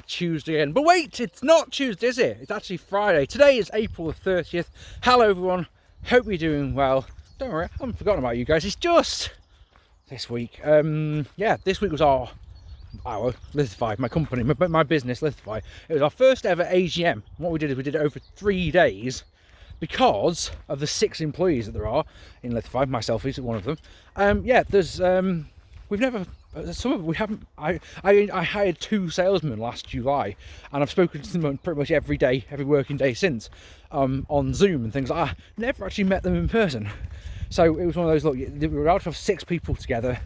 Tuesday again. But wait, it's not Tuesday, is it? It's actually Friday. Today is April the 30th. Hello everyone, hope you're doing well. Don't worry, I haven't forgotten about you guys. It's just this week. This week was our Lithify, my company, my business, Lithify. It was our first ever AGM. What we did is we did it over 3 days because of the 6 employees that there are in Lithify. Myself is one of them. We've never... Some of we haven't. I hired 2 salesmen last July, and I've spoken to them pretty much every day, every working day since, on Zoom and things like that. Never actually met them in person. So it was one of those, look, we were allowed to have 6 people together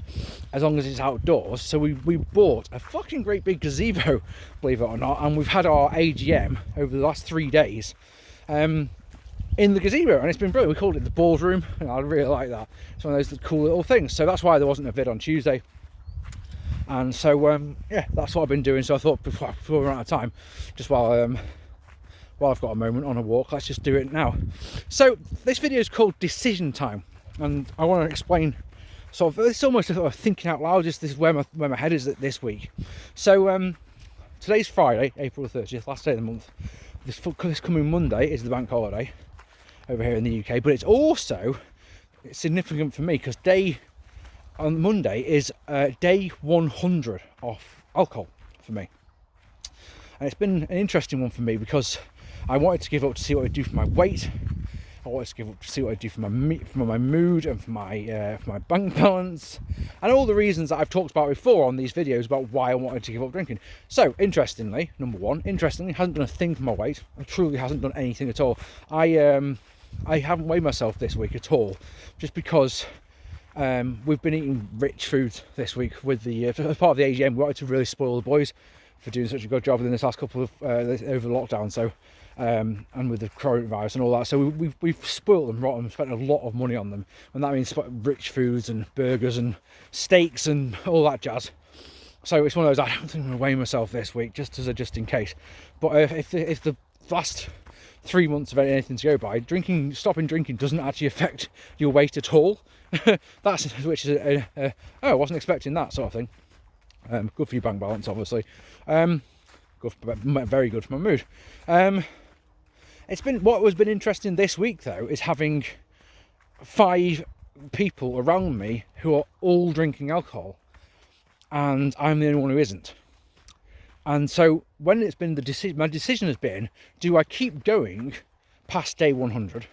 as long as it's outdoors. So we bought a fucking great big gazebo, believe it or not, and we've had our AGM over the last 3 days in the gazebo, and it's been brilliant. We called it the boardroom, and I really like that. It's one of those cool little things. So that's why there wasn't a vid on Tuesday. And so that's what I've been doing. So I thought before we run out of time, just while I've got a moment on a walk, let's just do it now. So this video is called Decision Time, and I want to explain sort of, it's almost a sort of thinking out loud. Just this is where my head is at this week. So today's Friday, April the 30th, last day of the month. This coming Monday is the bank holiday over here in the UK, but it's also significant for me because on Monday is day 100 off alcohol for me, and it's been an interesting one for me because I wanted to give up to see what I'd do for my weight. I wanted to give up to see what I'd do for my mood and for my bank balance, and all the reasons that I've talked about before on these videos about why I wanted to give up drinking. So interestingly, number one, hasn't done a thing for my weight. It truly hasn't done anything at all. I haven't weighed myself this week at all, just because we've been eating rich food this week with as part of the AGM. We wanted to really spoil the boys for doing such a good job in this last couple of over lockdown. So and with the coronavirus and all that, so we've spoiled them rotten, spent a lot of money on them, and that means rich foods and burgers and steaks and all that jazz. So it's one of those, I don't think I'm going to weigh myself this week, just in case. But if the last 3 months of anything to go by, stopping drinking doesn't actually affect your weight at all. I wasn't expecting that sort of thing. Good for your bank balance, obviously. Very good for my mood. What has been interesting this week though is having 5 people around me who are all drinking alcohol, and I'm the only one who isn't. And so when it's been my decision has been, do I keep going past day 100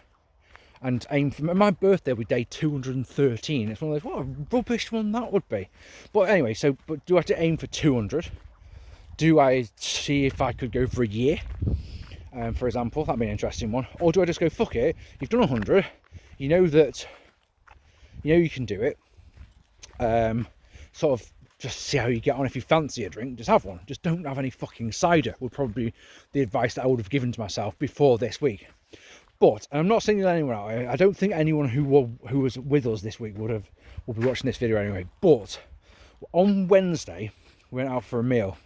and aim for my birthday will be day 213. It's one of those, what a rubbish one that would be. But anyway, but do I have to aim for 200? Do I see if I could go for a year? For example, that'd be an interesting one. Or do I just go, fuck it, you've done 100, you know you can do it. Sort of just see how you get on. If you fancy a drink, just have one. Just don't have any fucking cider, would probably be the advice that I would have given to myself before this week. But, and I'm not singling anyone out, I don't think anyone who was with us this week will be watching this video anyway. But on Wednesday, we went out for a meal,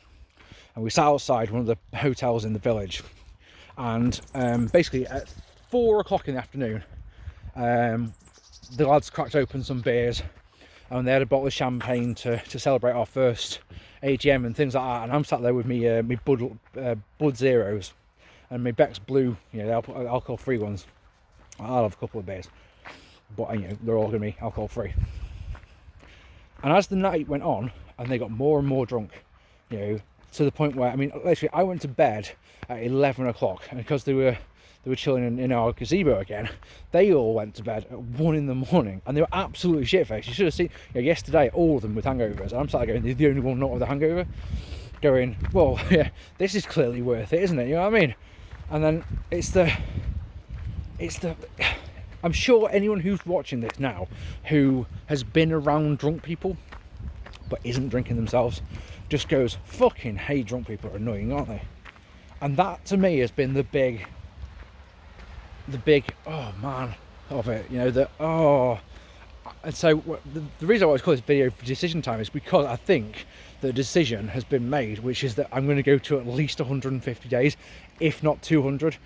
and we sat outside one of the hotels in the village, and basically at 4 o'clock in the afternoon, the lads cracked open some beers, and they had a bottle of champagne to celebrate our first AGM and things like that. And I'm sat there with me Bud Zeros and my Beck's Blue, the alcohol-free ones. I'll have a couple of beers, but they're all going to be alcohol-free. And as the night went on, and they got more and more drunk, to the point where, literally, I went to bed at 11 o'clock, and because they were chilling in our gazebo again, they all went to bed at 1 in the morning, and they were absolutely shit-faced. You should have seen, yesterday, all of them with hangovers, and I'm sat there going, they're the only one not with a hangover, going, well, yeah, this is clearly worth it, isn't it? You know what I mean? And then I'm sure anyone who's watching this now who has been around drunk people but isn't drinking themselves just goes, fucking hate drunk people are annoying, aren't they? And that to me has been the big oh man of it, and so the reason I always call this video Decision Time is because I think the decision has been made, which is that I'm going to go to at least 150 days, if not 200.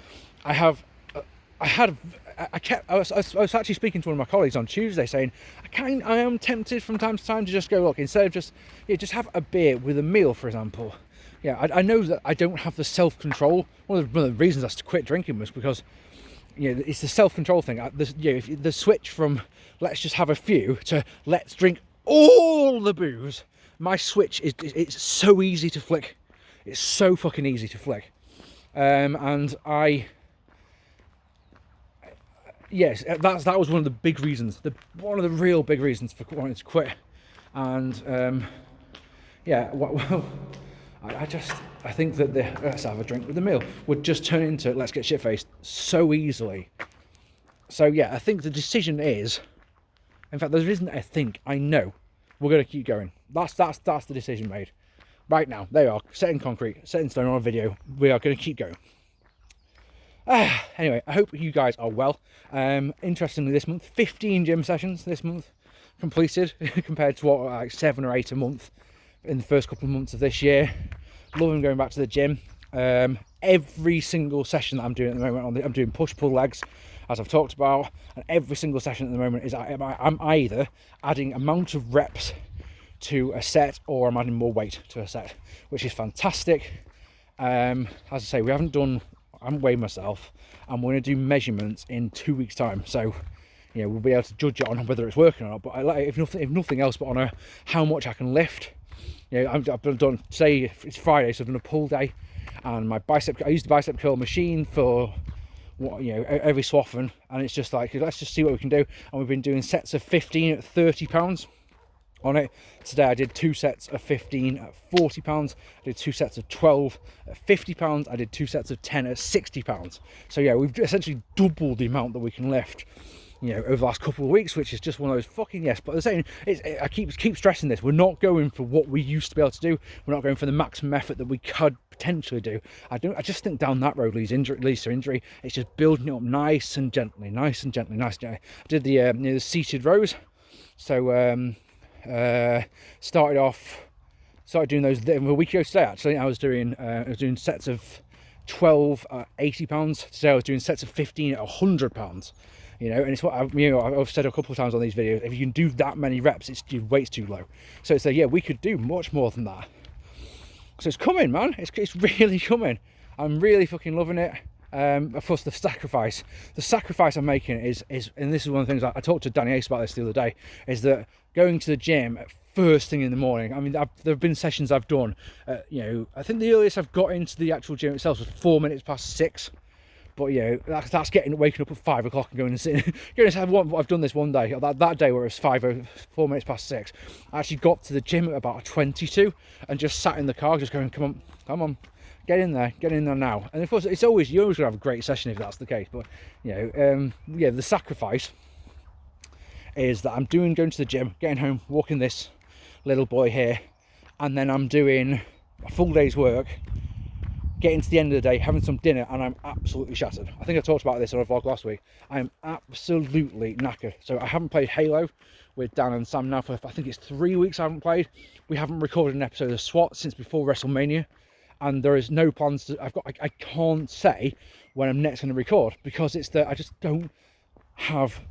I had was actually speaking to one of my colleagues on Tuesday saying I am tempted from time to time to just go, look, instead of just have a beer with a meal, for example. I know that I don't have the self-control. One of the reasons I quit drinking was because it's the self-control thing. If the switch from let's just have a few to let's drink all the booze, my switch it's so easy to flick. It's so fucking easy to flick. And yes, that was one of the big reasons, one of the real big reasons for wanting to quit. And I think that the let's have a drink with the meal would just turn into let's get shit-faced so easily. So yeah, I think the decision is, in fact, there isn't a think, I know we're going to keep going. That's the decision made. Right now, they are set in concrete, set in stone on a video. We are going to keep going. Anyway, I hope you guys are well. Interestingly, this month, 15 gym sessions this month completed compared to what, like 7 or 8 a month in the first couple of months of this year. Loving going back to the gym. Every single session that I'm doing at the moment, I'm doing push-pull legs, as I've talked about, and every single session at the moment is I'm either adding amount of reps to a set or I'm adding more weight to a set, which is fantastic. As I say, I haven't weighed myself, and we're going to do measurements in 2 weeks' time, so we'll be able to judge it on whether it's working or not. But if nothing else, but on how much I can lift. I've done, say it's Friday, so I've done a pull day, and I use the bicep curl machine for every so often, and it's just like, let's just see what we can do. And we've been doing sets of 15 at 30 pounds on it. Today I did 2 sets of 15 at 40 pounds. I did 2 sets of 12 at 50 pounds. I did 2 sets of 10 at 60 pounds. So yeah, we've essentially doubled the amount that we can lift over the last couple of weeks, which is just one of those fucking yes. But the saying is, I keep stressing this, we're not going for what we used to be able to do. We're not going for the maximum effort that we could potentially do. I just think down that road leads to injury. It's just building it up nice and gently. I did the seated rows, so started doing those a week ago today. Actually, I was doing sets of 12 at 80 pounds. Today I was doing sets of 15 at 100 pounds. And it's what I've said a couple of times on these videos. If you can do that many reps, your weight's too low. So it's we could do much more than that. So it's coming, man. It's really coming. I'm really fucking loving it. Of course, the sacrifice I'm making is, and this is one of the things I talked to Danny Ace about this the other day, is that going to the gym at first thing in the morning. I mean, there have been sessions I've done. I think the earliest I've got into the actual gym itself was 4 minutes past 6. But that's waking up at 5 o'clock and going and sitting. I've done this one day. That day where it was 4 minutes past 6. I actually got to the gym at about 22 and just sat in the car, just going, come on, get in there now. And of course, you're always gonna have a great session if that's the case. But the sacrifice is that I'm going to the gym, getting home, walking this little boy here, and then I'm doing a full day's work. Getting to the end of the day, having some dinner, and I'm absolutely shattered. I think I talked about this on a vlog last week. I'm absolutely knackered. So I haven't played Halo with Dan and Sam now for, I think it's 3 weeks I haven't played. We haven't recorded an episode of SWAT since before WrestleMania, and there is no plans to. I can't say when I'm next going to record, because it's that I just don't have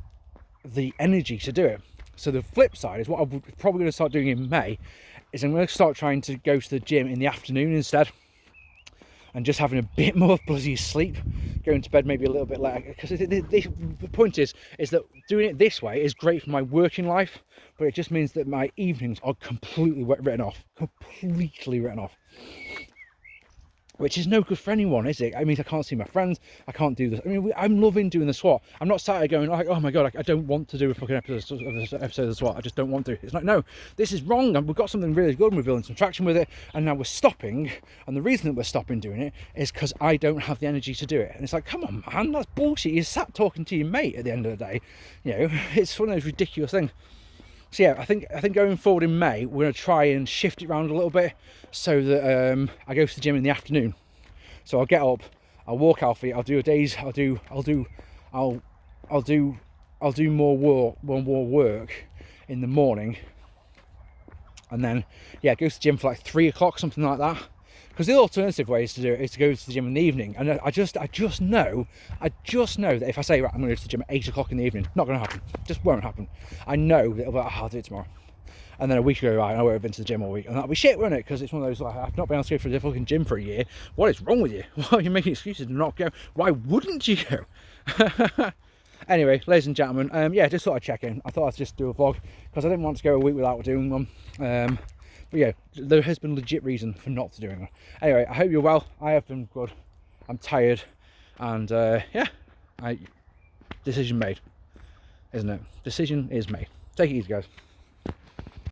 the energy to do it. So the flip side is what I'm probably going to start doing in May is I'm going to start trying to go to the gym in the afternoon instead, and just having a bit more bloody sleep, going to bed maybe a little bit later. Because the point is that doing it this way is great for my working life, but it just means that my evenings are completely written off. Which is no good for anyone, is it? I mean, I can't see my friends, I can't do this. I mean, I'm loving doing the SWAT. I'm not sat there going, like, oh my God, I don't want to do a fucking episode of the SWAT. I just don't want to. It's like, no, this is wrong. And we've got something really good and we're building some traction with it. And now we're stopping. And the reason that we're stopping doing it is because I don't have the energy to do it. And it's like, come on, man, that's bullshit. You sat talking to your mate at the end of the day. It's one of those ridiculous things. So yeah, I think going forward in May, we're going to try and shift it around a little bit so that I go to the gym in the afternoon. So I'll get up, I'll walk Alfie, I'll do more work in the morning, and then go to the gym for like 3 o'clock, something like that. Because the alternative way is to do it is to go to the gym in the evening, and I just know that if I say, right, I'm going to go to the gym at 8 o'clock in the evening, not going to happen. Just won't happen. I know that I'll do it tomorrow. And then a week ago, right, I won't have been to the gym all week, and that'll be shit, won't it? Because it's one of those, like, I've not been able to go for the fucking gym for a year. What is wrong with you? Why are you making excuses to not go? Why wouldn't you go? Anyway, ladies and gentlemen, yeah, just thought I'd check in. I thought I'd just do a vlog, because I didn't want to go a week without doing one. But yeah, there has been legit reason for not doing one. Anyway, I hope you're well. I have been good. I'm tired. And yeah, decision made, isn't it? Decision is made. Take it easy, guys.